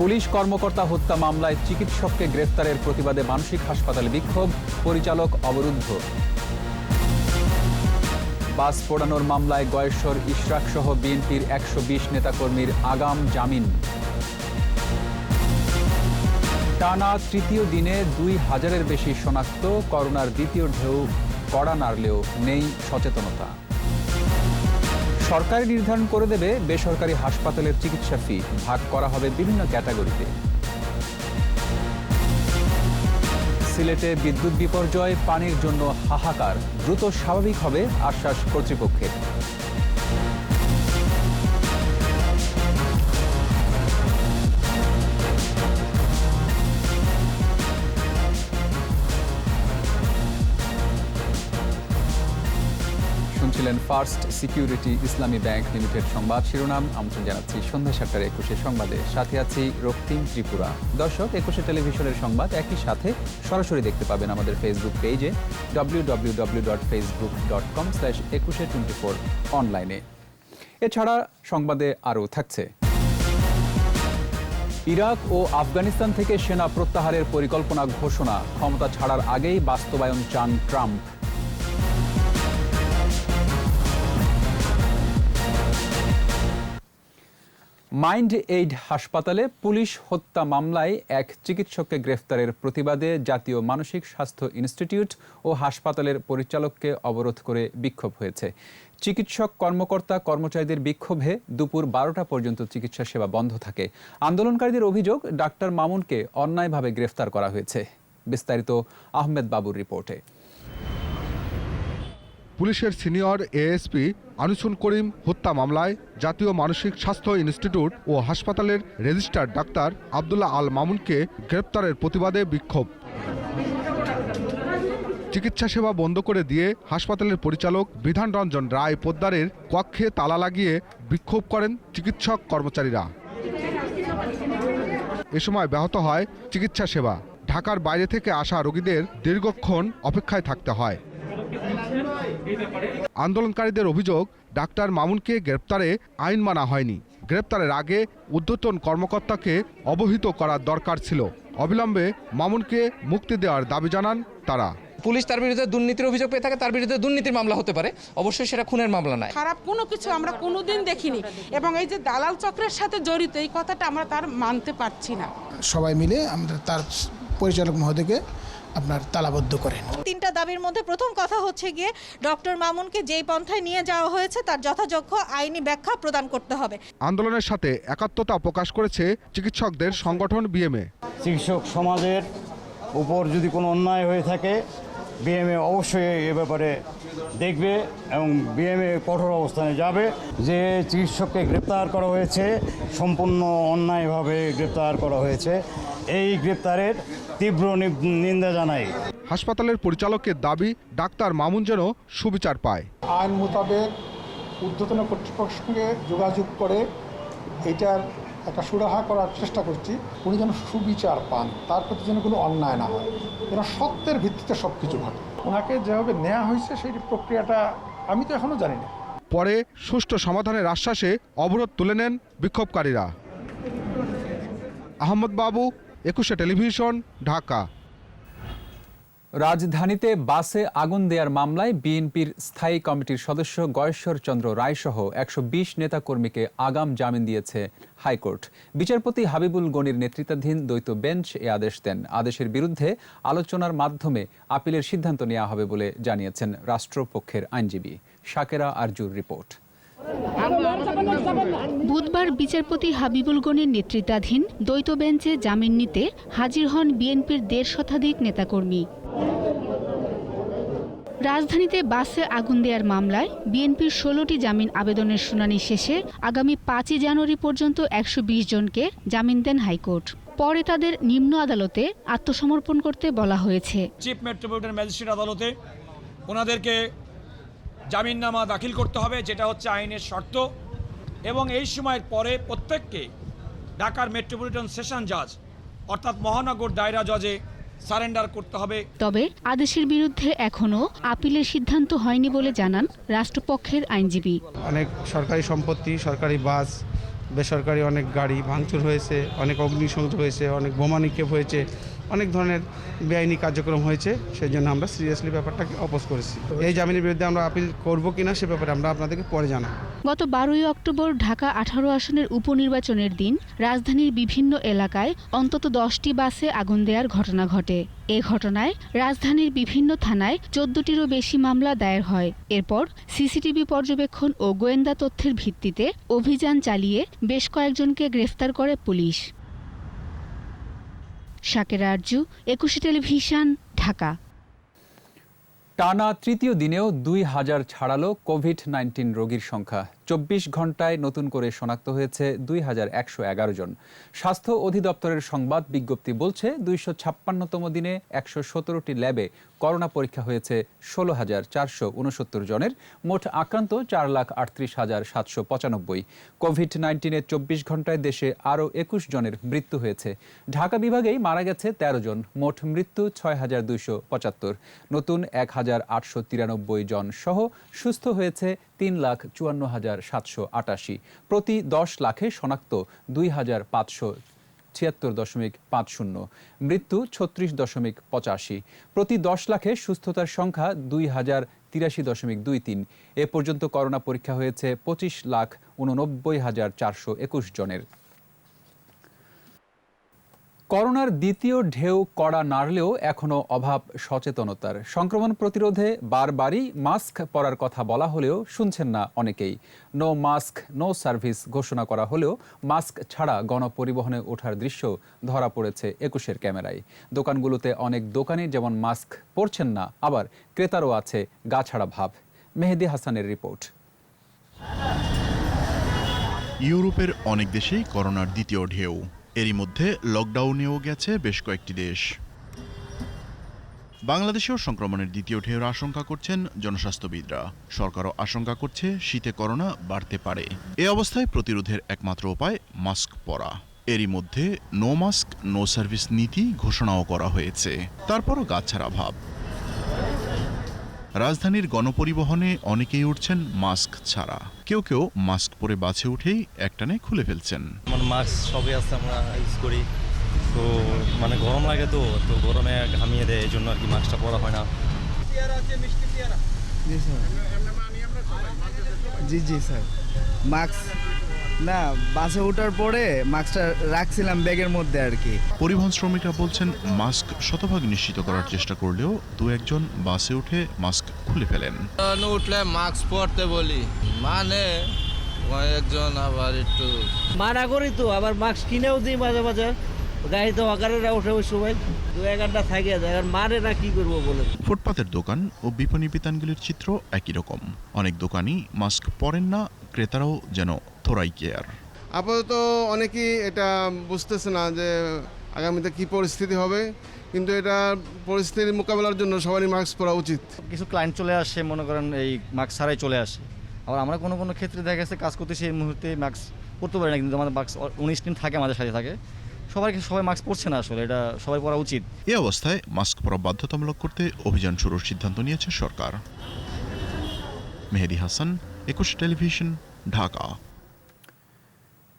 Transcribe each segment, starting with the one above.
Police কর্মকর্তা হত্যা মামলায় চিকিৎসককে গ্রেফতারের প্রতিবাদে মানসিক হাসপাতালে বিক্ষোভ, পরিচালক অবরুদ্ধ। বাস পোড়ানোর মামলায় গয়েশ্বর ইশরাক সহ বিএনপির ১২০ নেতাকর্মীর আগাম জামিন। টানা তৃতীয় দিনে ২,০০০-এর বেশি শনাক্ত, করোনার দ্বিতীয় ঢেউ কড়া নাড়লেও নেই সচেতনতা। সরকারি নির্ধারণ করে দেবে বেসরকারি হাসপাতালের চিকিৎসা ফি, ভাগ করা হবে বিভিন্ন ক্যাটাগরিতে। সিলেটে বিদ্যুৎ বিপর্যয়, পানির জন্য হাহাকার, দ্রুত স্বাভাবিক হবে আশ্বাস কর্তৃপক্ষের। শুনছিলেন ফার্স্ট সিকিউরিটি ইসলামী ব্যাংক লিমিটেড সংবাদ শিরোনাম। আমন্ত্রণ জানাচ্ছি সন্ধ্যা ৭টার ২১ সংবাদে, সাথে আছি রক্তিম ত্রিপুরা। দর্শক, ২১ টেলিভিশনের সংবাদ একই সাথে সরাসরি দেখতে পাবেন আমাদের ফেসবুক পেজে www.facebook.com/2124 অনলাইনে। এছাড়া সংবাদে আরও থাকছে, ইরাক ও আফগানিস্তান থেকে সেনা প্রত্যাহারের পরিকল্পনা ঘোষণা, ক্ষমতা ছাড়ার আগেই বাস্তবায়ন চান ট্রাম্প। মাইন্ড এইড হাসপাতালে পুলিশ হত্যা মামলায় এক চিকিৎসককে গ্রেফতারের প্রতিবাদে জাতীয় মানসিক স্বাস্থ্য ইনস্টিটিউট ও হাসপাতালের পরিচালককে অবরোধ করে বিক্ষোভ হয়েছে। চিকিৎসক কর্মকর্তা কর্মচারীদের বিক্ষোভে দুপুর ১২টা পর্যন্ত চিকিৎসা সেবা বন্ধ থাকে। আন্দোলনকারীদের অভিযোগ, ডাক্তার মামুনকে অন্যায়ভাবে গ্রেফতার করা হয়েছে। বিস্তারিত আহমেদ বাবুর রিপোর্টে। পুলিশের সিনিয়র এএসপি আনিসুল করিম হত্যা মামলায় জাতীয় মানসিক স্বাস্থ্য ইনস্টিটিউট ও হাসপাতালের রেজিস্ট্রার ডাক্তার আব্দুল্লাহ আল মামুনকে গ্রেপ্তারের প্রতিবাদে বিক্ষোভ। চিকিৎসা সেবা বন্ধ করে দিয়ে হাসপাতালের পরিচালক বিধান রঞ্জন রায় পোদ্দারের কক্ষে তালা লাগিয়ে বিক্ষোভ করেন চিকিৎসক কর্মচারীরা। এ সময় ব্যাহত হয় চিকিৎসা সেবা। ঢাকার বাইরে থেকে আসা রোগীদের দীর্ঘক্ষণ অপেক্ষায় থাকতে হয়। আন্দোলনকারীদের অভিযোগ, ডাক্তার মামুনকে গ্রেপ্তারে আইন মানা হয়নি। গ্রেপ্তারের আগে ঊর্ধ্বতন কর্মকর্তাকে অবহিত করার দরকার ছিল। অবিলম্বে মামুনকে মুক্তি দেওয়ার দাবি জানান তারা। পুলিশ তার বিরুদ্ধে দুর্নীতির অভিযোগ পেয়ে থাকে, তার বিরুদ্ধে দুর্নীতির মামলা হতে পারে, অবশ্যই সেটা খুনের মামলা নয়। খারাপ কোনো কিছু আমরা কোনোদিন দেখিনি, এবং এই যে দালাল চক্রের সাথে জড়িত এই কথাটা আমরা তার মানতে পারছি না। সবাই মিলে আমরা তার পরিচালক মহোদয়কে আপনার তালাবদ্ধ করেন। তিনটা দাবির মধ্যে প্রথম কথা হচ্ছে গিয়ে ডক্টর মামুনকে যেই পন্থায় নিয়ে যাওয়া হয়েছে তার যথাযোগ্য আইনি ব্যাখ্যা প্রদান করতে হবে। আন্দোলনের সাথে একাত্মতা প্রকাশ করেছে চিকিৎসকদের সংগঠন বিএমএ। চিকিৎসক সমাজের উপর যদি কোনো অন্যায় হয়ে থাকে, বিএমএ অবশ্যই এ ব্যাপারে দেখবে এবং বিএমএ কঠোর অবস্থানে যাবে। যে চিকিৎসককে গ্রেপ্তার করা হয়েছে সম্পূর্ণ অন্যায়ভাবে গ্রেপ্তার করা হয়েছে, এই গ্রেপ্তারের তীব্র নিন্দা জানাই। হাসপাতালের পরিচালকের দাবি, ডাক্তার মামুন যেন সুবিচার পায়। আইন মোতাবেক ঊর্ধ্বতন কর্তৃপক্ষের সঙ্গে যোগাযোগ করে এটার একটা সুরাহা করার চেষ্টা করছি। উনি যেন সুবিচার পান, তার প্রতি যেন কোনো অন্যায় না হয়, যেন সত্যের ভিত্তিতে সব কিছু ঘটে। ওনাকে যেভাবে নেওয়া হয়েছে সেই প্রক্রিয়াটা আমি তো এখনও জানি না। পরে সুষ্ঠু সমাধানের আশ্বাসে অবরোধ তুলে নেন বিক্ষোভকারীরা। আহমদ বাবু, ২১ টেলিভিশন, ঢাকা। রাজধানীতে বাসে আগুন দেওয়ার মামলায় বিএনপির স্থায়ী কমিটির সদস্য গয়েশ্বর চন্দ্র রায় সহ ১২০ নেতাকর্মীকে আগাম জামিন দিয়েছে হাইকোর্ট। বিচারপতি হাবিবুল গনির নেতৃত্বাধীন দ্বৈত বেঞ্চ এ আদেশ দেন। আদেশের বিরুদ্ধে আলোচনার মাধ্যমে আপিলের সিদ্ধান্ত নেওয়া হবে বলে জানিয়েছেন রাষ্ট্রপক্ষের আইনজীবী। শাকেরা আরজুর রিপোর্ট। বুধবার বিচারপতি হাবিবুল গনির নেতৃত্বাধীন দ্বৈত বেঞ্চে জামিন নিতে হাজির হন বিএনপির ১৫০ শতাধিক নেতাকর্মী। রাজধানীতে বাসে আগুন দেওয়ার মামলায় বিএনপির ১৬টি জামিন আবেদনের শুনানি শেষে আগামী ৫ই জানুয়ারি পর্যন্ত ১২০ জনকে জামিন দেন হাইকোর্ট। পরে তাদের নিম্ন আদালতে আত্মসমর্পণ করতে বলা হয়েছে। চিফ মেট্রোপলিটন ম্যাজিস্ট্রেট আদালতে ওনাদেরকে জামিননামা দাখিল করতে হবে, যেটা হচ্ছে আইনের শর্ত, এবং এই সময়ের পরে প্রত্যেককে ঢাকার মেট্রোপলিটন সেশন জাজ অর্থাৎ মহানগর দায়রা জজে সারেন্ডার করতে হবে। তবে আদেশের বিরুদ্ধে এখনো আপিলের সিদ্ধান্ত হয়নি বলে জানান রাষ্ট্রপক্ষের আইনজীবী। অনেক সরকারি সম্পত্তি, সরকারি বাস বেসরকারি অনেক গাড়ি ভাঙচুর হয়েছে, অনেক অগ্নিসংযোগ হয়েছে, অনেক বোমা নিক্ষেপ হয়েছে, অনেক ধরনের বেআইনি কার্যক্রম হয়েছে। সেই জন্য আমরা সিরিয়াসলি ব্যাপারটাকে অপোজ করেছি। এই জামিনের বিরুদ্ধে আমরা আপিল করব কিনা সে ব্যাপারে আমরা আপনাদেরকে পরে জানাবো। গত 12ই অক্টোবর ঢাকা 18 আসনের উপনির্বাচনের দিন রাজধানীর বিভিন্ন এলাকায় অন্তত 10টি বাসে আগুন দেওয়ার ঘটনা ঘটে। এ ঘটনায় রাজধানীর বিভিন্ন থানায় 14টিরও বেশি মামলা দায়ের হয়। এরপর সিসিটিভি পর্যবেক্ষণ ও গোয়েন্দা তথ্যের ভিত্তিতে অভিযান চালিয়ে বেশ কয়েকজনকে গ্রেফতার করে পুলিশ। শাকেরা আরজু, 21 টেলিভিশন, ঢাকা। টানা তৃতীয় দিনেও 2000 ছাড়ালো কোভিড-19 রোগীর সংখ্যা। 24 ঘন্টায় নতুন করে শনাক্ত হয়েছে 2111 জন। স্বাস্থ্য অধিদপ্তরের সংবাদ বিজ্ঞপ্তি বলছে 256তম দিনে 117টি ল্যাবে করোনা পরীক্ষা হয়েছে 16,469 জনের। মোট আক্রান্ত 4,38,795। কোভিড-19-এ 24 ঘন্টায় দেশে আরও 21 জনের মৃত্যু হয়েছে। ঢাকা বিভাগেই মারা গেছে 13 জন। মোট মৃত্যু 6,275। নতুন 1,893 জন সহ সুস্থ হয়েছে 3,54,788। প্রতি 10 লাখে শনাক্ত 2,576.50। মৃত্যু 36.85। প্রতি 10 লাখে সুস্থতার সংখ্যা 2,083.23। এ পর্যন্ত করোনা পরীক্ষা হয়েছে 25,89,421 জনের। করোনার দ্বিতীয় ঢেউ কড়া নাড়লেও এখনো অভাব সচেতনতার। সংক্রমণ প্রতিরোধে বারবারই মাস্ক পরার কথা বলা হলেও শুনছেন না অনেকেই। নো মাস্ক নো সার্ভিস ঘোষণা করা হলেও মাস্ক ছাড়া গণপরিবহনে ওঠার দৃশ্য ধরা পড়েছে 21-এর ক্যামেরায়। দোকানগুলোতে অনেক দোকানি যেমন মাস্ক পরছেন না, আবার ক্রেতারও আছে গা ছাড়া ভাব। মেহেদী হাসানের রিপোর্ট। ইউরোপের অনেক দেশেই করোনার দ্বিতীয় ঢেউ। এরই মধ্যে লকডাউনেও গেছে বেশ কয়েকটি দেশ। বাংলাদেশেও সংক্রমণের দ্বিতীয় ঢেউর আশঙ্কা করছেন জনস্বাস্থ্যবিদরা। সরকারও আশঙ্কা করছে শীতে করোনা বাড়তে পারে। এ অবস্থায় প্রতিরোধের একমাত্র উপায় মাস্ক পরা। এরই মধ্যে নো মাস্ক নো সার্ভিস নীতি ঘোষণাও করা হয়েছে। তারপরও গাছছাড়া ভাব। রাজধানীর গণপরিবহনে অনেকেই উঠছেন মাস্ক ছাড়া। কেউ কেউ মাস্ক পরে বাসে উঠেই একটানে খুলে ফেলছেন। মাস্ক সবই আছে, আমরা ইউজ করি। তো গরম লাগে, তো গরমে ঘামিয়ে দেয়, এই জন্য আর কি মাস্কটা পরা হয় না। জি স্যার, মাস্ক না, বাসে ওঠার পরে মাস্কটা রাখছিলাম ব্যাগের মধ্যে আর কি। পরিবহন শ্রমিকরা বলছেন মাস্ক শতভাগ নিশ্চিত করার চেষ্টা করলেও দু একজন বাসে উঠে মাস্ক খুলে ফেলেন। উঠলে মাস্ক পরতে বলি, একজন আবার একটু মানা করি, তো আবার মাস্ক কিনেও দিই মাঝে মাঝে। গাড়িতে হকারেরা ওঠে ওই সময় 2-1 ঘন্টা থাকে যায়, আর মানে না কি করবো বলে। ফুটপাতের দোকান ও বিপণী বিতানগুলির চিত্র একই রকম। অনেক দোকানই মাস্ক পরেন না, ক্রেতারাও যেন থোড়াই কেয়ার। আপাতত অনেকেই এটা বুঝতেছে না যে আগামীতে কি পরিস্থিতি হবে, কিন্তু এটা পরিস্থিতির মোকাবেলার জন্য সবারই মাস্ক পরা উচিত। কিছু ক্লায়েন্ট চলে আসে, মনে করেন এই মাস্ক ছাড়াই চলে আসে। আবার আমরা কোনো কোনো ক্ষেত্রে দেখা গেছে কাজ করতে সেই মুহূর্তে মাস্ক পরতে পারি না, কিন্তু আমাদের মাস্ক 19 দিন থাকে, আমাদের সাথে থাকে। সবাই মাস্ক পরছে না, আসলে এটা সবাই পরা উচিত। এই অবস্থায় মাস্ক পরা বাধ্যতামূলক করতে অভিযান শুরুর সিদ্ধান্ত নিয়েছে সরকার। মেহেদী হাসান, 21 টেলিভিশন, ঢাকা।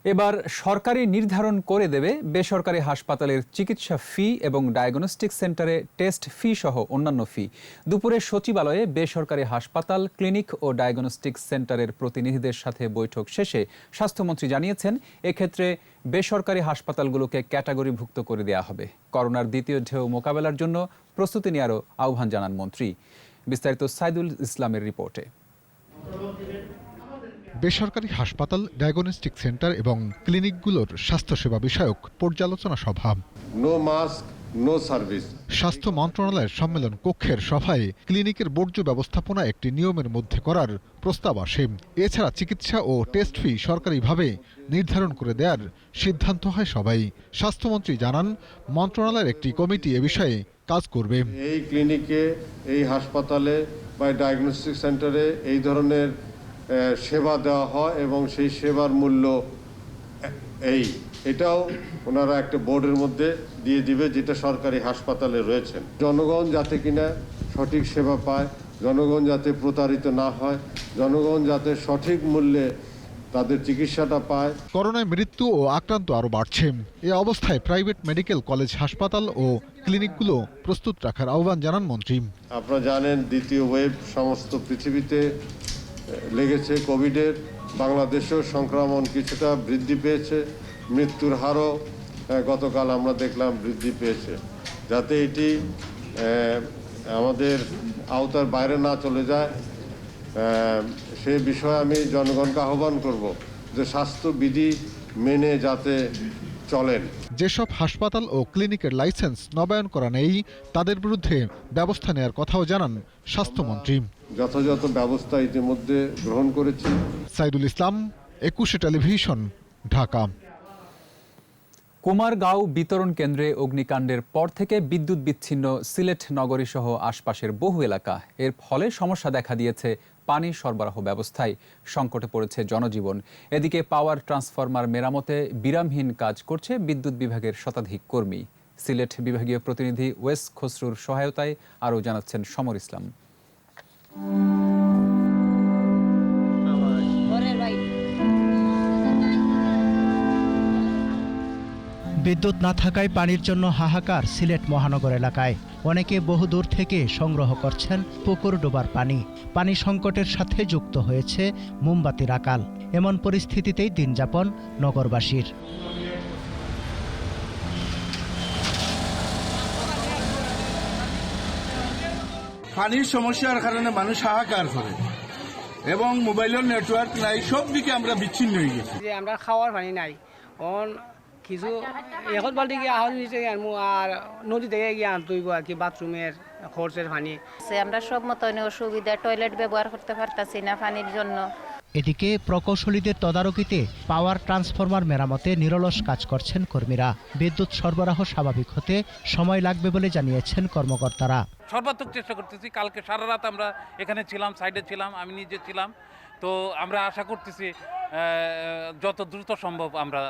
এবার সরকারই নির্ধারণ করে দেবে বেসরকারি হাসপাতালের চিকিৎসা ফি এবং ডায়াগনস্টিক সেন্টারে টেস্ট ফি সহ অন্যান্য ফি। দুপুরে সচিবালয়ে বেসরকারি হাসপাতাল, ক্লিনিক ও ডায়াগনস্টিক সেন্টারের প্রতিনিধিদের সাথে বৈঠক শেষে স্বাস্থ্যমন্ত্রী জানিয়েছেন, এক্ষেত্রে বেসরকারি হাসপাতালগুলোকে ক্যাটাগরিভুক্ত করে দেওয়া হবে। করোনার দ্বিতীয় ঢেউ মোকাবেলার জন্য প্রস্তুতি নেওয়ারও আহ্বান জানান মন্ত্রী। বিস্তারিত সাইদুল ইসলামের রিপোর্টে। বেসরকারি হাসপাতাল, ডায়াগনস্টিক সেন্টার এবং ক্লিনিকগুলোর স্বাস্থ্যসেবা বিষয়ক পর্যালোচনা সভা। No mask no service. স্বাস্থ্য মন্ত্রণালয়ের সম্মেলন কক্ষের সভায় ক্লিনিকের বর্জ্য ব্যবস্থাপনা একটি নিয়মের মধ্যে করার প্রস্তাব আসে। এছাড়া চিকিৎসা ও টেস্ট ফি সরকারিভাবে নির্ধারণ করে দেওয়ার সিদ্ধান্ত হয় সবাই। স্বাস্থ্যমন্ত্রী জানান, মন্ত্রণালয়ের একটি কমিটি এ বিষয়ে কাজ করবে। এই ক্লিনিকে, এই হাসপাতালে বা ডায়াগনস্টিক সেন্টারে এই ধরনের সেবা দেওয়া হয় এবং সেই সেবার মূল্য এটাও ওনারা একটা বোর্ডের মধ্যে দিয়ে দিবে, যেটা সরকারি হাসপাতালে রয়েছেন। জনগণ যাতে কিনা সঠিক সেবা পায়, জনগণ যাতে প্রতারিত না হয়, জনগণ যাতে সঠিক মূল্যে তাদের চিকিৎসাটা পায়। করোনায় মৃত্যু ও আক্রান্ত আরও বাড়ছে। এ অবস্থায় প্রাইভেট মেডিকেল কলেজ, হাসপাতাল ও ক্লিনিকগুলো প্রস্তুত রাখার আহ্বান জানান মন্ত্রী। আপনারা জানেন দ্বিতীয় ওয়েভ সমস্ত পৃথিবীতে লেগেছে কোভিডের। বাংলাদেশেও সংক্রমণ কিছুটা বৃদ্ধি পেয়েছে, মৃত্যুর হারও গতকাল আমরা দেখলাম বৃদ্ধি পেয়েছে। যাতে এটি আমাদের আওতার বাইরে না চলে যায় সে বিষয়ে আমি জনগণকে আহ্বান করব যে স্বাস্থ্যবিধি মেনে যাতে চলেন। যেসব হাসপাতাল ও ক্লিনিকের লাইসেন্স নবায়ন করা নেই তাদের বিরুদ্ধে ব্যবস্থা নেওয়ার কথাও জানান স্বাস্থ্যমন্ত্রী। যথাযথ ব্যবস্থা ইতিমধ্যে গ্রহণ করেছি। সাইদুল ইসলাম, একুশে টেলিভিশন, ঢাকা। কুমারগাঁও বিতরণ কেন্দ্রে অগ্নিকাণ্ডের পর থেকে বিদ্যুৎ বিচ্ছিন্ন সিলেট নগরী সহ আশপাশের বহু এলাকা। এর ফলে সমস্যা দেখা দিয়েছে পানি সরবরাহ ব্যবস্থায়, সংকটে পড়েছে জনজীবন। এদিকে পাওয়ার ট্রান্সফরমার মেরামতে বিরামহীন কাজ করছে বিদ্যুৎ বিভাগের শতাধিক কর্মী। সিলেট বিভাগীয় প্রতিনিধি ওয়েস খসরুর সহায়তায় আরও জানাচ্ছেন সমর ইসলাম। বিদ্যুৎ না থাকায় পানির জন্য হাহাকার সিলেট মহানগর এলাকায়। অনেকে বহু দূর থেকে সংগ্রহ করছেন পুকুর ডোবার পানি। পানি সংকটের সাথে যুক্ত হয়েছে মোমবাতির আকাল। এমন পরিস্থিতিতেই দিনযাপন নগরবাসীর। পানির সমস্যার কারণে মানুষ হাহাকার করে এবং মোবাইলের নেটওয়ার্ক নাই, সব দিকে আমরা বিচ্ছিন্ন হয়ে গেছি। আমরা খাওয়ার পানি নাই, কিছু এখন বালতি গিয়ে আহল নিচে আনবো আর নদী থেকে গিয়ে আনতে হইব আর কি, বাথরুমের খরচের পানি। আমরা সব মতন অসুবিধা, টয়লেট ব্যবহার করতে পারতাছি না পানির জন্য। এদিকে প্রকৌশলীদের তদারকিতে পাওয়ার ট্রান্সফরমার মেরামতে নিরলস কাজ করছেন কর্মীরা। বিদ্যুৎ সরবরাহ স্বাভাবিক হতে সময় লাগবে বলে জানিয়েছেন কর্মকর্তারা। সর্বাত্মক চেষ্টা করতেছি। কালকে সারা রাত আমরা এখানে ছিলাম, সাইডে ছিলাম, আমি নিজে ছিলাম। তো আমরা আশা করতেছি যত দ্রুত সম্ভব আমরা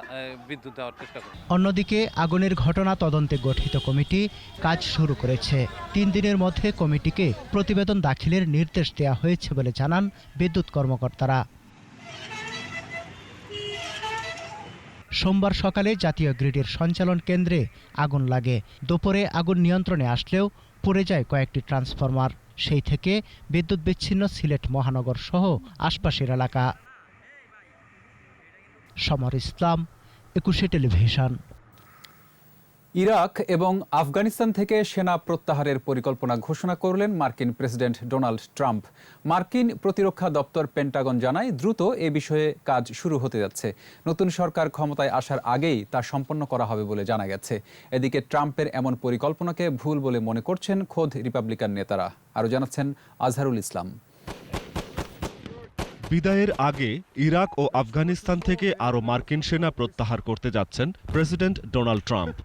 বিদ্যুৎ দেওয়ার চেষ্টা করব। অন্যদিকে আগুনের ঘটনা তদন্তে গঠিত কমিটি কাজ শুরু করেছে। 3 দিনের মধ্যে কমিটিকে প্রতিবেদন দাখিলের নির্দেশ দেওয়া হয়েছে বলে জানান বিদ্যুৎ কর্মকর্তারা। সোমবার সকালে জাতীয় গ্রিডের সঞ্চালন কেন্দ্রে আগুন লাগে। দুপুরে আগুন নিয়ন্ত্রণে আসলেও পুড়ে যায় কয়েকটি ট্রান্সফরমার। সেই থেকে বিদ্যুৎ বিচ্ছিন্ন সিলেট মহানগর সহ আশপাশের এলাকা। সমর ইসলাম, একুশে টেলিভিশন। ইরাক এবং আফগানিস্তান থেকে সেনা প্রত্যাহারের পরিকল্পনা ঘোষণা করলেন মার্কিন প্রেসিডেন্ট ডোনাল্ড ট্রাম্প। মার্কিন প্রতিরক্ষা দপ্তর পেন্টাগন জানায় দ্রুত এ বিষয়ে কাজ শুরু হতে যাচ্ছে। নতুন সরকার ক্ষমতায় আসার আগেই তা সম্পন্ন করা হবে বলে জানা গেছে। এদিকে ট্রাম্পের এমন পরিকল্পনাকে ভুল বলে মনে করছেন খোদ রিপাবলিকান নেতারা। আরও জানাচ্ছেন আজহারুল ইসলাম। বিদায়ের আগে ইরাক ও আফগানিস্তান থেকে আরও মার্কিন সেনা প্রত্যাহার করতে যাচ্ছেন প্রেসিডেন্ট ডোনাল্ড ট্রাম্প।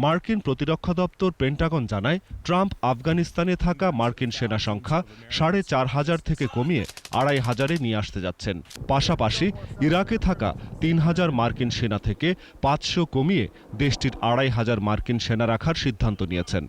মার্কিন প্রতিরক্ষা দপ্তর পেন্টাগন জানায় ট্রাম্প আফগানিস্তানে থাকা মার্কিন সেনা সংখ্যা ৪৫০০ থেকে কমিয়ে ২৫০০-এ নিয়ে আসতে যাচ্ছেন। পাশাপাশি ইরাকে থাকা ৩০০০ মার্কিন সেনা থেকে ৫০০ কমিয়ে দেশটির ২৫০০ মার্কিন সেনা রাখার সিদ্ধান্ত নিয়েছেন।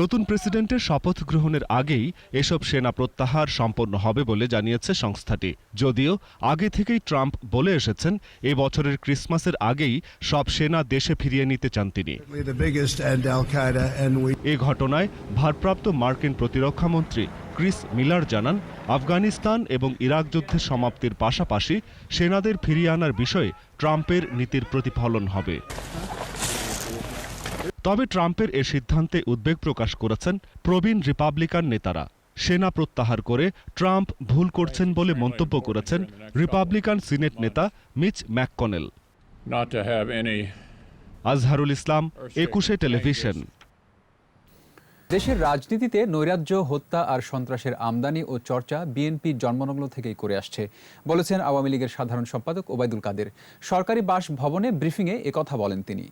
নতুন প্রেসিডেন্টের শপথ গ্রহণের আগেই এসব সেনা প্রত্যাহার সম্পন্ন হবে বলে জানিয়েছে সংস্থাটি। যদিও আগে থেকেই ট্রাম্প বলে এসেছেন এ বছরের ক্রিসমাসের আগেই সব সেনা দেশে ফিরিয়ে নিতে চান তিনি। এ ঘটনায় ভারপ্রাপ্ত মার্কিন প্রতিরক্ষা মন্ত্রী ক্রিস মিলার জানান, আফগানিস্তান এবং ইরাক যুদ্ধের সমাপ্তির পাশাপাশি সেনাদের ফিরিয়ে আনার বিষয়ে ট্রাম্পের নীতির প্রতিফলন হবে। তবে ট্রাম্পের এ সিদ্ধান্তে উদ্বেগ প্রকাশ করেছেন প্রবীণ রিপাবলিকান নেতারা। সেনা প্রত্যাহার করে ট্রাম্প ভুল করছেন বলে মন্তব্য করেছেন রিপাবলিকান সিনেট নেতা মিচ ম্যাককনেল। আজহারুল ইসলাম, একুশে টেলিভিশন। দেশের রাজনীতিতে নৈরাজ্য, হত্যা আর সন্ত্রাসের আমদানি ও চর্চা বিএনপি জন্মলগ্ন থেকেই করে আসছে বলেছেন আওয়ামী লীগের সাধারণ সম্পাদক ওবায়দুল কাদের। সরকারি বাসভবনে ব্রিফিংয়ে একথা বলেন তিনি।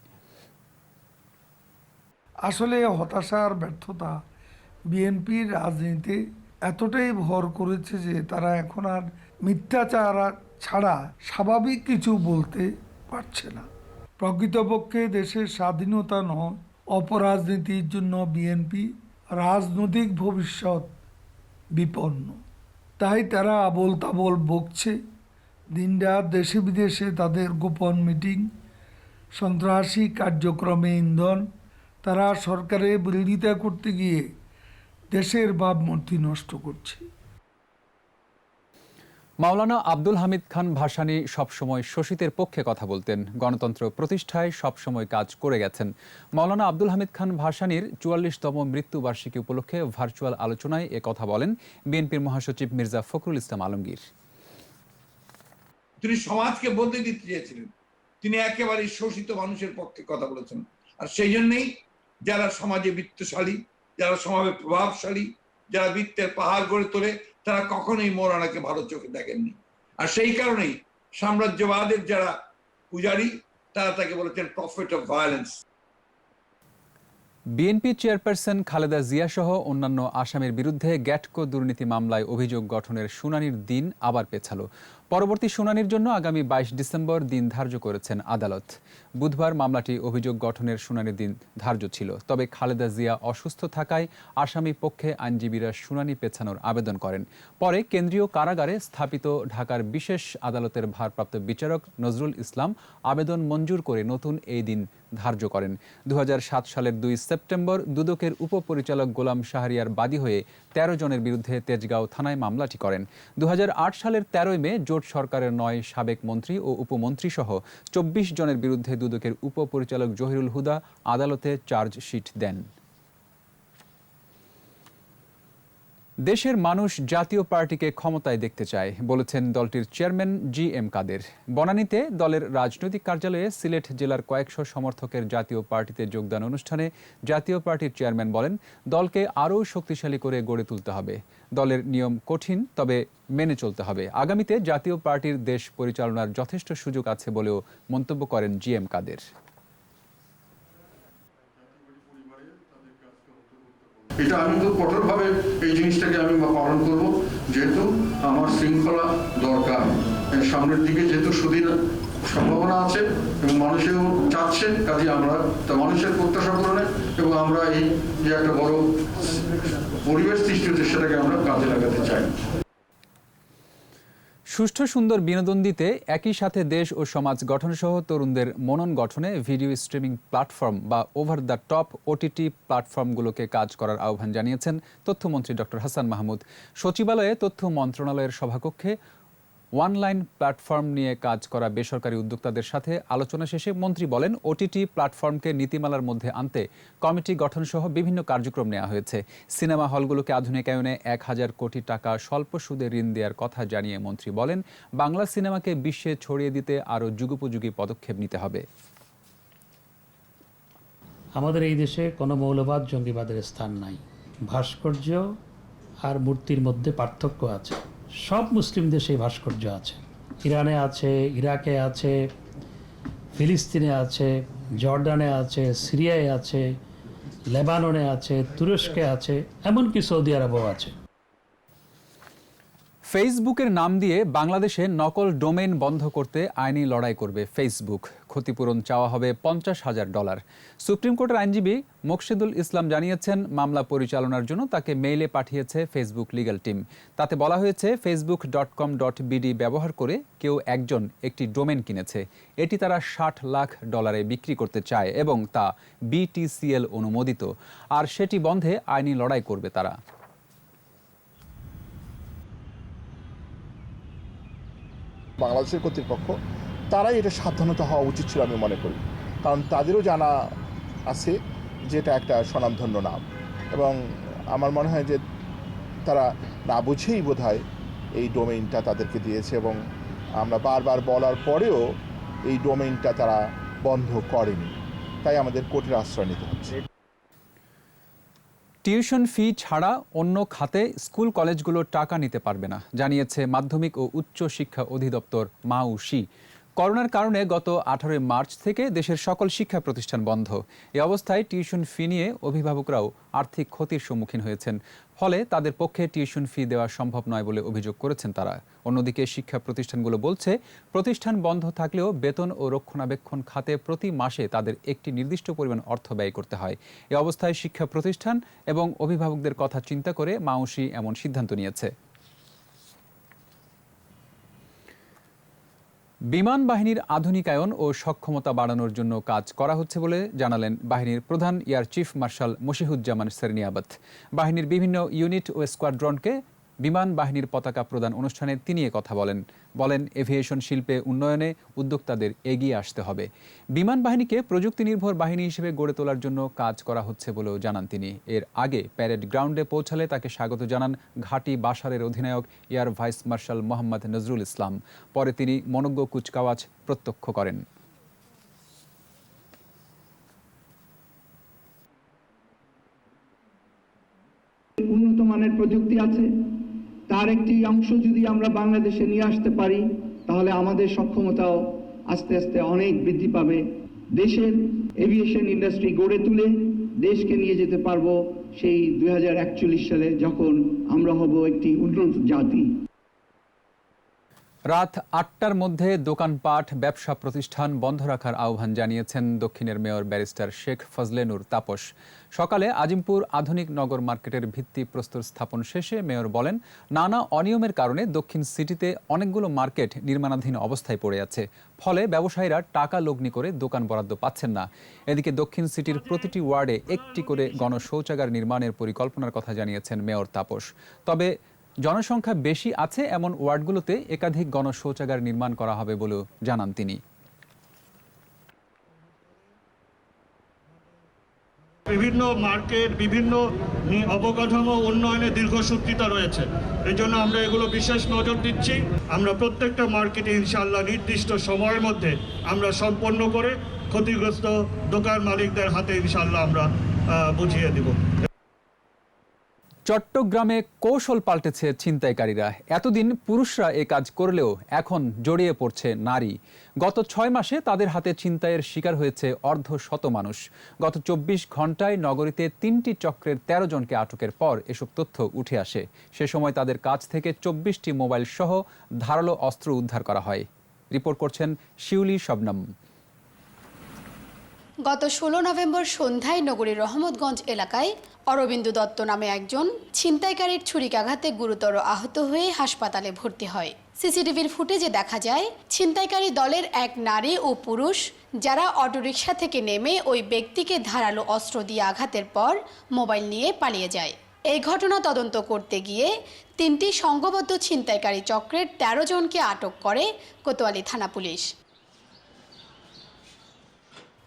আসলে হতাশার ব্যর্থতা বিএনপির রাজনীতি এতটাই ভর করেছে যে তারা এখন আর মিথ্যাচার ছাড়া স্বাভাবিক কিছু বলতে পারছে না। প্রকৃতপক্ষে দেশের স্বাধীনতা নয়, অপরাজনীতির জন্য বিএনপি রাজনৈতিক ভবিষ্যৎ বিপন্ন। তাই তারা আবোল তাবোল বকছে। দিনরাত দেশে বিদেশে তাদের গোপন মিটিং, সন্ত্রাসী কার্যক্রমে ইন্ধন। তারা সরকারের বিরোধিতা করতে গিয়ে দেশের ভাবমূর্তি নষ্ট করছে। মাওলানা আব্দুল হামিদ খান ভাসানী সবসময় শোষিতের পক্ষে কথা বলতেন, গণতন্ত্র প্রতিষ্ঠায় সবসময় কাজ করে গেছেন। মাওলানা আব্দুল হামিদ খান ভাসানীর ৪৪তম মৃত্যুবার্ষিকী উপলক্ষে ভার্চুয়াল আলোচনায় এ কথা বলেন বিএনপির মহাসচিব মির্জা ফখরুল ইসলাম আলমগীর। তিনি সমাজকে বদলে দিতে চেয়েছিলেন, তিনি একেবারে শোষিত মানুষের পক্ষে কথা বলেছেন। আর সেই জন্যই যারা সমাজে বিত্তশালী, যারা সমাজে প্রভাবশালী, যারা বৃত্তের পাহাড় গড়ে তোলে, তারা কখনোই মৌলানাকে ভালো চোখে দেখেননি। আর সেই কারণেই সাম্রাজ্যবাদের যারা পূজারী, তারা তাকে বলেছেন prophet of violence. BNP chairperson Khaleda Zia সহ অন্যান্য আসামির বিরুদ্ধে গ্যাটকো দুর্নীতি মামলায় অভিযোগ গঠনের শুনানির দিন আবার পেছালো। পরবর্তী শুনানির জন্য আগামী ২২ ডিসেম্বর দিন ধার্য করেছেন আদালত। বুধবার মামলাটি অভিযোগ গঠনের শুনানির দিন ধার্য ছিল, তবে খালেদা জিয়া অসুস্থ থাকায় আসামি পক্ষে আইনজীবীরা শুনানি পেছানোর আবেদন করেন। পরে কেন্দ্রীয় কারাগারে স্থাপিত ঢাকার বিশেষ আদালতের ভারপ্রাপ্ত বিচারক নজরুল ইসলাম আবেদন মঞ্জুর করে নতুন এই দিন ধার্য করেন। ২০০৭ সালের ২ সেপ্টেম্বর দুদকের উপপরিচালক গোলাম শাহরিয়ার বাদী হয়ে ১৩ জনের বিরুদ্ধে তেজগাঁও থানায় মামলাটি করেন। ২০০৮ সালের ১৩ মে জোট সরকারের ৯ সাবেক মন্ত্রী ও উপমন্ত্রী সহ ২৪ জনের বিরুদ্ধে দুদকের উপপরিচালক জহিরুল হুদা আদালতে চার্জশিট দেন। দেশের মানুষ জাতীয় পার্টিকে ক্ষমতায় দেখতে চায় বলেছেন দলটির চেয়ারম্যান জি.এম. কাদের। বনানীতে দলের রাজনৈতিক কার্যালয়ে সিলেট জেলার কয়েকশো সমর্থকের জাতীয় পার্টিতে যোগদান অনুষ্ঠানে জাতীয় পার্টির চেয়ারম্যান বলেন, দলকে আরও শক্তিশালী করে গড়ে তুলতে হবে। দলের নিয়ম কঠিন, তবে মেনে চলতে হবে। আগামীতে জাতীয় পার্টির দেশ পরিচালনার যথেষ্ট সুযোগ আছে বলেও মন্তব্য করেন জি.এম. কাদের। এটা আমি তো কঠোরভাবে এই জিনিসটাকে আমি পালন করব, যেহেতু আমার শৃঙ্খলা দরকার। সামনের দিকে যেহেতু সুদিন সম্ভাবনা আছে এবং মানুষেও চাচ্ছে, কাজে আমরা তা মানুষের প্রত্যাশা পূরণে এবং আমরা এই যে একটা বড় পরিবেশ সৃষ্টি হচ্ছে সেটাকে আমরা কাজে লাগাতে চাই। সুষ্ঠু সুন্দর বিনোদন দিতে একই সাথে দেশ ও সমাজ গঠনসহ তরুণদের মনন গঠনে ভিডিও স্ট্রিমিং প্ল্যাটফর্ম বা ওভার দ্য টপ ওটিটি প্ল্যাটফর্মগুলোকে কাজ করার আহ্বান জানিয়েছেন তথ্যমন্ত্রী ডক্টর হাসান মাহমুদ। সচিবালয়ে তথ্য মন্ত্রণালয়ের সভাকক্ষে অনলাইন প্ল্যাটফর্ম নিয়ে কাজ করা বেসরকারি উদ্যোক্তাদের সাথে আলোচনা শেষে মন্ত্রী বলেন, ওটিটি প্ল্যাটফর্মকে নীতিমালার মধ্যে আনতে কমিটি গঠনসহ বিভিন্ন কার্যক্রম নেওয়া হয়েছে। সিনেমা হলগুলোকে আধুনিকায়নে ১,০০০ কোটি টাকা স্বল্প সুদে ঋণ দেওয়ার কথা জানিয়ে মন্ত্রী বলেন, বাংলা সিনেমাকে বিশ্বে ছড়িয়ে দিতে আরও যুগোপযোগী পদক্ষেপ নিতে হবে। আমাদের এই দেশে কোনো মৌলবাদ জঙ্গিবাদের স্থান নাই। ভাস্কর্য আর মূর্তির মধ্যে পার্থক্য আছে। সব মুসলিম দেশে ভাস্কর্য আছে, ইরানে আছে, ইরাকে আছে, ফিলিস্তিনে আছে, জর্ডানে আছে, সিরিয়ায় আছে, লেবাননে আছে, তুরস্কে আছে, এমনকি সৌদি আরবেও আছে। ফেসবুকের নাম দিয়ে বাংলাদেশে নকল ডোমেইন বন্ধ করতে আইনি লড়াই করবে ফেসবুক। ক্ষতিপূরণ চাওয়া হবে $৫০,০০০। সুপ্রিম কোর্টের আইনজীবী মোকশেদুল ইসলাম জানিয়েছেন, মামলা পরিচালনার জন্য তাকে মেইলে পাঠিয়েছে ফেসবুক লিগ্যাল টিম। তাতে বলা হয়েছে, facebook.com.bd ব্যবহার করে কেউ একজন একটি ডোমেইন কিনেছে। এটি তারা $৬০ লাখ বিক্রি করতে চায় এবং তা BTCL অনুমোদিত, আর সেটি বন্ধে আইনি লড়াই করবে তারা। বাংলাদেশের কর্তৃপক্ষ তারাই এটা সাবধানতা হওয়া উচিত ছিল আমি মনে করি, কারণ তাদেরও জানা আছে যে এটা একটা স্বনামধন্য নাম, এবং আমার মনে হয় যে তারা না বুঝেই বোধহয় এই ডোমেইনটা তাদেরকে দিয়েছে, এবং আমরা বারবার বলার পরেও এই ডোমেইনটা তারা বন্ধ করেনি, তাই আমাদের কোর্টের আশ্রয় নিতে হচ্ছে। টিউশন ফি ছাড়া অন্য খাতে স্কুল কলেজগুলো টাকা নিতে পারবে না, জানিয়েছে মাধ্যমিক ও উচ্চ শিক্ষা অধিদপ্তর মাউসি। করোনার কারণে গত 18 মার্চ থেকে দেশের সকল শিক্ষা প্রতিষ্ঠান বন্ধ। এ অবস্থায় টিউশন ফি নিয়ে অভিভাবকরাও আর্থিক ক্ষতির সম্মুখীন হয়েছেন, ফলে তাদের পক্ষে টিউশন ফি দেওয়া সম্ভব নয় বলে অভিযোগ করেছেন তারা। অন্যদিকে শিক্ষা প্রতিষ্ঠানগুলো বলছে, প্রতিষ্ঠান বন্ধ থাকলেও বেতন ও রক্ষণাবেক্ষণ খাতে প্রতি মাসে তাদের একটি নির্দিষ্ট পরিমাণ অর্থ ব্যয় করতে হয়। এ অবস্থায় শিক্ষা প্রতিষ্ঠান এবং অভিভাবকদের কথা চিন্তা করে মাউসি এমন সিদ্ধান্ত নিয়েছে। বিমান বাহিনীর আধুনিকায়ন ও সক্ষমতা বাড়ানোর জন্য কাজ করা হচ্ছে বলে জানালেন বাহিনীর প্রধান air chief marshal Mashihuzzaman Serniabat. বাহিনীর বিভিন্ন ইউনিট ও স্কোয়াড্রনকে বিমান বাহিনীর পতাকা প্রদান অনুষ্ঠানে তিনি কথা বলেন এভিয়েশন শিল্পে উন্নয়নে উদ্যোক্তাদের এগিয়ে আসতে হবে। বিমান বাহিনীকে প্রযুক্তি নির্ভর বাহিনী হিসেবে গড়ে তোলার জন্য কাজ করা হচ্ছে বলেও জানান তিনি। এর আগে প্যারেড গ্রাউন্ডে পৌঁছালে তাকে স্বাগত জানান ঘাঁটি বাসারের অধিনায়ক air vice marshal Mohammad Nazrul Islam. পরে তিনি মনোজ্ঞ কুচকাওয়াজ প্রত্যক্ষ করেন। উন্নত মানের প্রযুক্তি আছে, তার একটি অংশ যদি আমরা বাংলাদেশে নিয়ে আসতে পারি তাহলে আমাদের সক্ষমতাও আস্তে আস্তে অনেক বৃদ্ধি পাবে। দেশের এভিয়েশন ইন্ডাস্ট্রি গড়ে তুলে দেশকে নিয়ে যেতে পারবো সেই 2041 সালে, যখন আমরা হব একটি উন্নত জাতি। রাত ৮টার মধ্যে দোকানপাট ব্যবসা প্রতিষ্ঠান বন্ধ রাখার আহ্বান জানিয়েছেন দক্ষিণের মেয়র ব্যারিস্টার শেখ ফজলে নূর তাপস। সকালে আজিমপুর আধুনিক নগর মার্কেটের ভিত্তি প্রস্তর স্থাপন শেষে মেয়র বলেন, নানা অনিয়মের কারণে দক্ষিণ সিটিতে অনেকগুলো মার্কেট নির্মাণাধীন অবস্থায় পড়ে আছে, ফলে ব্যবসায়ীরা টাকা লগ্নি করে দোকান বরাদ্দ পাচ্ছেন না। এদিকে দক্ষিণ সিটির প্রতিটি ওয়ার্ডে একটি করে গণশৌচাগার নির্মাণের পরিকল্পনার কথা জানিয়েছেন মেয়র তাপস। তবে জনসংখ্যা বেশি আছে এমন ওয়ার্ডগুলোতে একাধিক গণশৌচাগার নির্মাণ করা হবে বলেও জানান তিনি। বিভিন্ন মার্কেট, বিভিন্ন অবকাঠামো উন্নয়নে দীর্ঘসূত্রিতা রয়েছে, এই জন্য আমরা এগুলো বিশেষ নজর দিচ্ছি। আমরা প্রত্যেকটা মার্কেটে ইনশাআল্লাহ নির্দিষ্ট সময়ের মধ্যে আমরা সম্পন্ন করে ক্ষতিগ্রস্ত দোকান মালিকদের হাতে ইনশাআল্লাহ আমরা বুঝিয়ে দেব। চট্টগ্রামে কৌশল পাল্টেছে ছিনতাইকারীরা। এতদিন পুরুষরা এ কাজ করলেও এখন জড়িয়ে পড়ছে নারী। গত ৬ মাসে তাদের হাতে ছিনতাইয়ের শিকার হয়েছে অর্ধশত মানুষ। গত ২৪ ঘন্টায় নগরীতে ৩টি চক্রের ১৩ জনকে আটকের পর এসব তথ্য উঠে আসে। সে সময় তাদের কাছ থেকে ২৪টি মোবাইল সহ ধারালো অস্ত্র উদ্ধার করা হয়। রিপোর্ট করছেন শিউলি শবনম। গত ১৬ নভেম্বর সন্ধ্যায় নগরীর রহমতগঞ্জ এলাকায় অরবিন্দু দত্ত নামে একজন ছিনতাইকারীর ছুরিকাঘাতে গুরুতর আহত হয়ে হাসপাতালে ভর্তি হয়। সিসিটিভির ফুটেজে দেখা যায় ছিনতাইকারী দলের এক নারী ও পুরুষ যারা অটোরিকশা থেকে নেমে ওই ব্যক্তিকে ধারালো অস্ত্র দিয়ে আঘাতের পর মোবাইল নিয়ে পালিয়ে যায়। এই ঘটনা তদন্ত করতে গিয়ে ৩টি সংঘবদ্ধ ছিনতাইকারী চক্রের ১৩ জনকে আটক করে কোতোয়ালি থানা পুলিশ।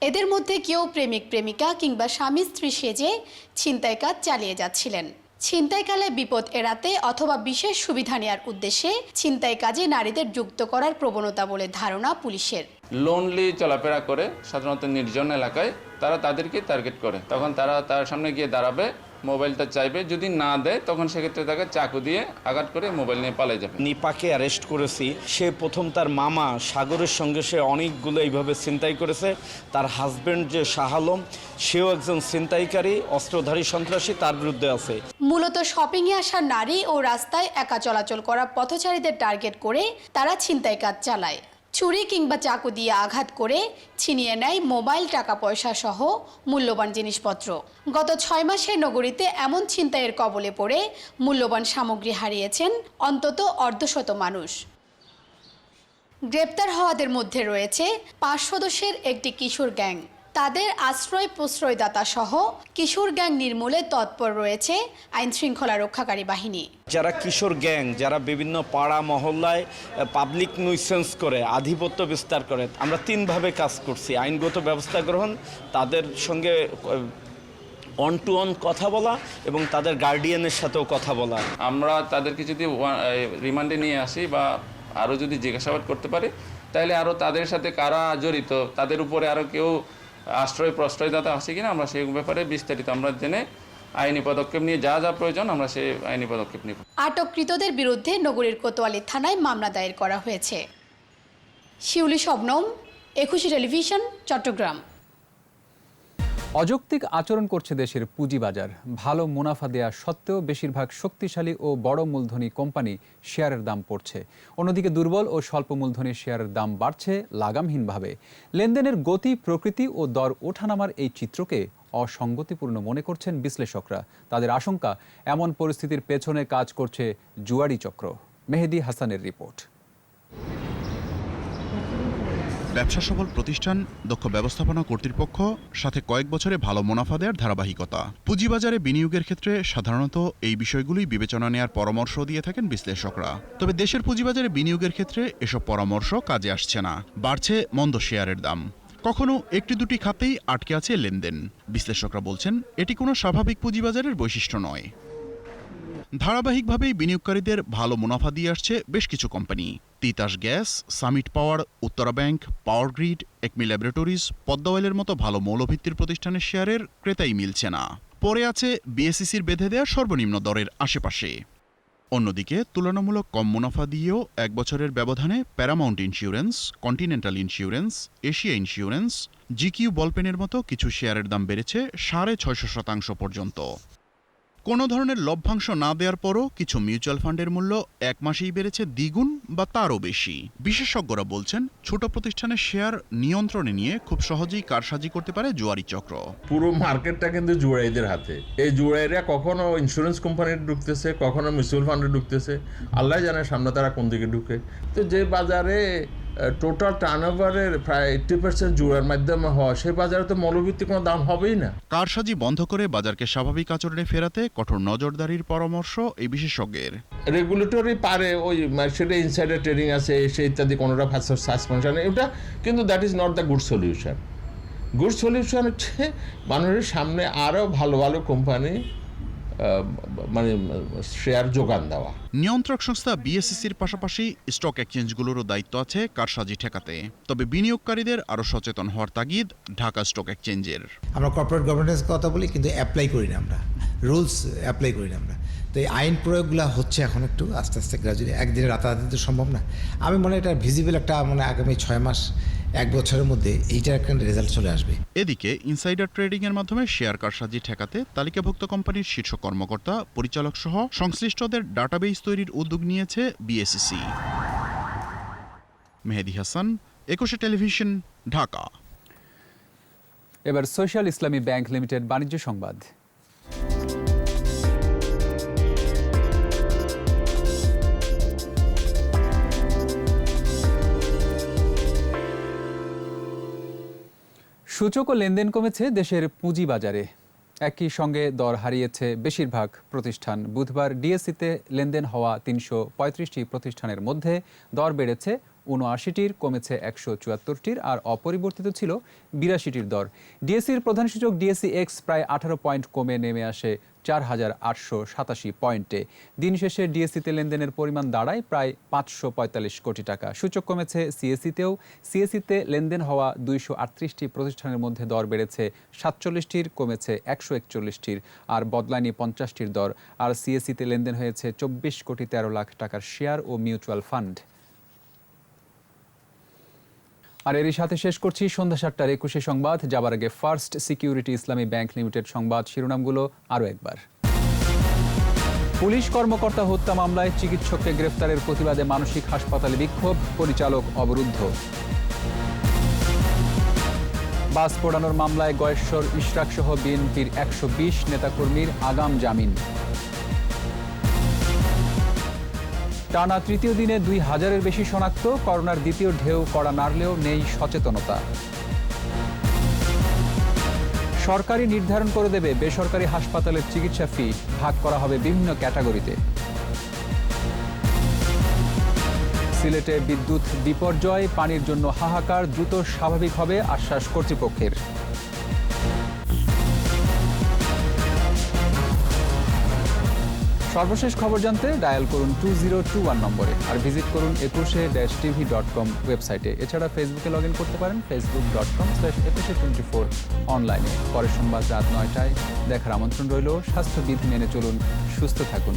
এদের মধ্যে কেউ প্রেমিক প্রেমিকা কিংবা স্বামী স্ত্রী সেজে ছিনতাই কাজ চালিয়ে যাচ্ছিলেন। ছিনতাইকালে বিপদ এড়াতে অথবা বিশেষ সুবিধা নেওয়ার উদ্দেশ্যে ছিনতাই কাজে নারীদের যুক্ত করার প্রবণতা বলে ধারণা পুলিশের। লোনলি চলাফেরা করে সাধারণত নির্জন এলাকায় তারা তাদেরকে টার্গেট করে, তখন তারা তার সামনে গিয়ে দাঁড়াবে, মোবাইলটা চাইবে, যদি না দেয় তখন সেক্ষেত্রে তাকে চাকু দিয়ে আঘাত করে মোবাইল নিয়ে পালিয়ে যাবে। নিপাকে অ্যারেস্ট করেছি। সে প্রথম তার মামা সাগরের সঙ্গে সে অনেকগুলো এইভাবে ছিনতাই করেছে। তার হাজব্যান্ড যে শাহ আলম, সেও একজন ছিনতাইকারী, অস্ত্রধারী সন্ত্রাসী, তার বিরুদ্ধে আছে। মূলত শপিংয়ে আসা নারী ও রাস্তায় একা চলাচল করা পথচারীদের টার্গেট করে তারা ছিনতাই কাজ চালায়। ছুরি কিংবা চাকু দিয়ে আঘাত করে ছিনিয়ে নেয় মোবাইল, টাকা পয়সা সহ মূল্যবান জিনিসপত্র। গত ৬ মাসে নগরীতে এমন ছিনতাইয়ের কবলে পড়ে মূল্যবান সামগ্রী হারিয়েছেন অন্তত অর্ধশত মানুষ। গ্রেপ্তার হওয়াদের মধ্যে রয়েছে ৫ সদস্যের একটি কিশোর গ্যাং। তাদের আশ্রয় প্রশ্রয়দাতা সহ কিশোর গ্যাং নির্মূলে তৎপর রয়েছে আইন শৃঙ্খলা রক্ষাকারী বাহিনী। যারা কিশোর গ্যাং, যারা বিভিন্ন পাড়া মহল্লায় পাবলিক নুইসেন্স করে, আধিপত্য বিস্তার করে, আমরা 3ভাবে কাজ করছি। আইনগত ব্যবস্থা গ্রহণ, তাদের সঙ্গে অন টু অন কথা বলা এবং তাদের গার্ডিয়ানের সাথেও কথা বলা। আমরা তাদেরকে যদি রিমান্ডে নিয়ে আসি বা আরও যদি জিজ্ঞাসাবাদ করতে পারি, তাহলে আরও তাদের সাথে কারা জড়িত, তাদের উপরে আরও কেউ আশ্রয় প্রশ্রয়দাতা আছে কিনা, আমরা সেই ব্যাপারে বিস্তারিত আমরা জেনে আইনি পদক্ষেপ নিয়ে যা যা প্রয়োজন আমরা সেই আইনি পদক্ষেপ নিব। আটককৃতদের বিরুদ্ধে নগরীর কোতোয়ালি থানায় মামলা দায়ের করা হয়েছে। শিউলি শবনম, একুশে টেলিভিশন, চট্টগ্রাম। অযৌক্তিক আচরণ করছে দেশের পুঁজিবাজার। ভালো মুনাফা দেয়া সত্ত্বেও বেশিরভাগ শক্তিশালী ও বড় মূলধনী কোম্পানি শেয়ারের দাম পড়ছে। অন্যদিকে দুর্বল ও স্বল্প মূলধনী শেয়ারের দাম বাড়ছে লাগামহীনভাবে। লেনদেনের গতি, প্রকৃতি ও দর ওঠানামার এই চিত্রকে অসঙ্গতিপূর্ণ মনে করছেন বিশ্লেষকরা। তাদের আশঙ্কা, এমন পরিস্থিতির পেছনে কাজ করছে জুয়ারি চক্র। মেহেদি হাসানের রিপোর্ট। ব্যবসা সফল প্রতিষ্ঠান, দক্ষ ব্যবস্থাপনা কর্তৃপক্ষ, সাথে কয়েক বছরে ভালো মুনাফা দেওয়ার ধারাবাহিকতা। পুঁজিবাজারে বিনিয়োগের ক্ষেত্রে সাধারণত এই বিষয়গুলি বিবেচনা নেওয়ার পরামর্শ দিয়ে থাকেন বিশ্লেষকরা। তবে দেশের পুঁজিবাজারে বিনিয়োগের ক্ষেত্রে এসব পরামর্শ কাজে আসছে না। বাড়ছে মন্দ শেয়ারের দাম। কখনো একটি দুটি খাতেই আটকে আছে লেনদেন। বিশ্লেষকরা বলছেন এটি কোনো স্বাভাবিক পুঁজিবাজারের বৈশিষ্ট্য নয়। ধারাবাহিকভাবেই বিনিয়োগকারীদের ভালো মুনাফা দিয়ে আসছে বেশ কিছু কোম্পানি। তিতাস গ্যাস, সামিট পাওয়ার, Uttara bank, power grid, Acme laboratories, Padma অয়েলের মতো ভালো মৌলভিত্তির প্রতিষ্ঠানের শেয়ারের ক্রেতাই মিলছে না। পরে আছে বিএসইসির বেঁধে দেওয়া সর্বনিম্ন দরের আশেপাশে। অন্যদিকে তুলনামূলক কম মুনাফা দিয়েও 1 বছরের ব্যবধানে Paramount insurance, Continental insurance, Asia insurance, GQ বলপেনের মতো কিছু শেয়ারের দাম বেড়েছে 650% পর্যন্ত। কোনো ধরনের লভ্যাংশ না দেওয়ার পরও কিছু মিউচুয়াল ফান্ডের মূল্য 1 মাসেই বেড়েছে দ্বিগুণ বা তারও বেশি। বিশেষজ্ঞরা বলছেন ছোট প্রতিষ্ঠানের শেয়ার নিয়ন্ত্রণে নিয়ে খুব সহজেই কারসাজি করতে পারে জুয়ারি চক্র। পুরো মার্কেটটা কিন্তু জুয়ারিদের হাতে। এই জুয়ারিরা কখনো ইন্স্যুরেন্স কোম্পানিতে ঢুকতেছে, কখনো মিউচুয়াল ফান্ডে ঢুকতেছে, আল্লাহ জানে সামনে তারা কোন দিকে ঢুকে। তো যে বাজারে টোটাল টার্নওভারের প্রায় 80% জুয়ার মাধ্যমে হয়, সেই বাজারে তো মৌলভিত্তিক কোনো দাম হবেই না। কারসাজি বন্ধ করে বাজারকে স্বাভাবিক আচরণে ফেরাতে কঠোর নজরদারির পরামর্শ এই বিশেষজ্ঞের। রেগুলেটরি পারে ওই সেটা ইনসাইডার ট্রেডিং আছে সে ইত্যাদি কোনোটা সাসপেনশন, এটা কিন্তু that is not the good solution. Good solution হচ্ছে মানুষের সামনে আরও ভালো ভালো কোম্পানি মানে শেয়ার যোগান দেওয়া। নিয়ন্ত্রক সংস্থা বিএসইসির পাশাপাশি স্টক এক্সচেঞ্জগুলোরও দায়িত্ব আছে কারসাজি ঠেকাতে। তবে বিনিয়োগকারীদের আরও সচেতন হওয়ার তাগিদ ঢাকা স্টক এক্সচেঞ্জের। আমরা কর্পোরেট গভর্নেন্স কথা বলি, কিন্তু অ্যাপ্লাই করি না, আমরা রুলস অ্যাপ্লাই করি না আমরা। তো এই আইন প্রয়োগগুলো হচ্ছে এখন একটু আস্তে আস্তে গ্রাজুয়ালি, একদিনে রাতারাতি তো সম্ভব না। আমি মনে হয় এটা ভিজিবল একটা মানে আগামী 6 মাস 1 বছরের মধ্যে এইটার একটা রেজাল্ট চলে আসবে। এদিকে ইনসাইডার ট্রেডিংয়ের মাধ্যমে শেয়ার কারসাজি ঠেকাতে তালিকাভুক্ত কোম্পানির শীর্ষ কর্মকর্তা, পরিচালক সহ সংশ্লিষ্টদের ডাটাবেস তৈরির উদ্যোগ নিয়েছে বিএসইসি। মেহেদি হাসান, 21 টেলিভিশন, ঢাকা। এবার সোশ্যাল ইসলামী ব্যাংক লিমিটেড বাণিজ্য সংবাদ। সূচক ও লেনদেন কমেছে দেশের পুঁজিবাজারে। একই সঙ্গে দর হারিয়েছে বেশিরভাগ প্রতিষ্ঠান। বুধবার ডিএসইতে লেনদেন হওয়া 335টি প্রতিষ্ঠানের মধ্যে দর বেড়েছে ৭৯টির, কমেছে 174টির, আর অপরিবর্তিত ছিল ৮২টির দর। ডিএসইর প্রধান সূচক ডিএসই এক্স প্রায় 18 পয়েন্ট কমে নেমে আসে ৪,৮৮৭ পয়েন্টে। দিন শেষে ডিএসইতে লেনদেনের পরিমাণ দাঁড়ায় প্রায় ৫৪৫ কোটি টাকা। সূচক কমেছে সিএসইতেও। সিএসইতে লেনদেন হওয়া 238টি প্রতিষ্ঠানের মধ্যে দর বেড়েছে 47টির, কমেছে 141টির, আর বদলায়নি 50টির দর। আর সিএসইতে লেনদেন হয়েছে 24 কোটি 13 লাখ টাকার শেয়ার ও মিউচুয়াল ফান্ড। আর এরই সাথে শেষ করছি সন্ধ্যা 7টার 21 সংবাদ। যাবার আগে ফার্স্ট সিকিউরিটি ইসলামী ব্যাংক লিমিটেড সংবাদ শিরোনামগুলো আরও একবার। পুলিশ কর্মকর্তা হত্যা মামলায় চিকিৎসককে গ্রেফতারের প্রতিবাদে মানসিক হাসপাতালে বিক্ষোভ, পরিচালক অবরুদ্ধ। বাস পোড়ানোর মামলায় গয়েশ্বর ইশরাক সহ বিএনপির 120 নেতাকর্মীর আগাম জামিন। টানা তৃতীয় দিনে 2000-এর বেশি শনাক্ত। করোনার দ্বিতীয় ঢেউ কড়া নাড়লেও নেই সচেতনতা। সরকারি নির্ধারণ করে দেবে বেসরকারি হাসপাতালের চিকিৎসা ফি, ভাগ করা হবে বিভিন্ন ক্যাটাগরিতে। সিলেটে বিদ্যুৎ বিপর্যয়, পানির জন্য হাহাকার, দ্রুত স্বাভাবিক হবে আশ্বাস কর্তৃপক্ষের। সর্বশেষ খবর জানতে ডায়াল করুন 2021 নম্বরে, আর ভিজিট করুন 21-tv.com ওয়েবসাইটে। এছাড়া ফেসবুকে লগ ইন করতে পারেন facebook.com/2124 অনলাইনে। পরের সংবাদ রাত 9টায় দেখার আমন্ত্রণ রইল। স্বাস্থ্যবিধি মেনে চলুন, সুস্থ থাকুন।